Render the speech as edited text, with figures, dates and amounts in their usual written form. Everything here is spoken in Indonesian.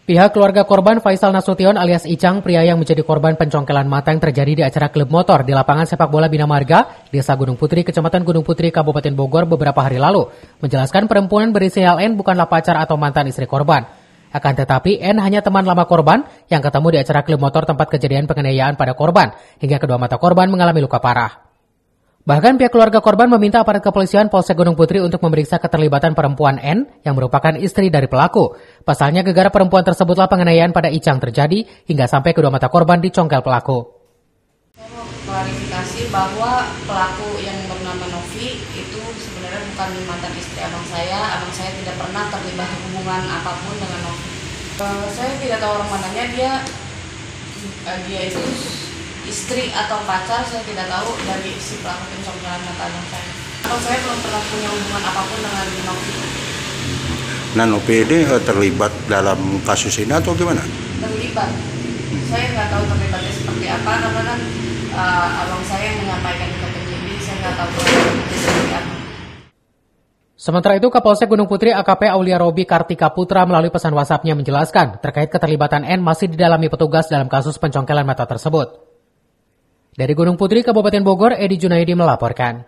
Pihak keluarga korban Faisal Nasution alias Icang, pria yang menjadi korban pencongkelan mata yang terjadi di acara klub motor di lapangan sepak bola Bina Marga, Desa Gunung Putri, Kecamatan Gunung Putri, Kabupaten Bogor beberapa hari lalu, menjelaskan perempuan berinisial N bukanlah pacar atau mantan istri korban. Akan tetapi, N hanya teman lama korban yang ketemu di acara klub motor tempat kejadian penganiayaan pada korban, hingga kedua mata korban mengalami luka parah. Bahkan pihak keluarga korban meminta aparat kepolisian Polsek Gunung Putri untuk memeriksa keterlibatan perempuan N yang merupakan istri dari pelaku. Pasalnya gegara perempuan tersebutlah penganiayaan pada Icang terjadi hingga sampai kedua mata korban dicongkel pelaku. Saya mau klarifikasi bahwa pelaku yang bernama Novi itu sebenarnya bukan mantan istri abang saya. Abang saya tidak pernah terlibat hubungan apapun dengan Novi. Saya tidak tahu orang mananya, dia itu istri atau pacar, saya tidak tahu dari si pelaku pencongkelan mata abang saya. Abang saya belum pernah punya hubungan apapun dengan Novi. Nah, Novi ini terlibat dalam kasus ini atau gimana? Terlibat. Saya nggak tahu terlibatnya seperti apa, karena kan abang saya yang menyampaikan ke penyidik, saya nggak tahu terlibatnya seperti apa. Sementara itu, Kapolsek Gunung Putri AKP Aulia Robi Kartika Putra melalui pesan WhatsApp-nya menjelaskan terkait keterlibatan N masih didalami petugas dalam kasus pencongkelan mata tersebut. Dari Gunung Putri, Kabupaten Bogor, Edi Junaidi melaporkan.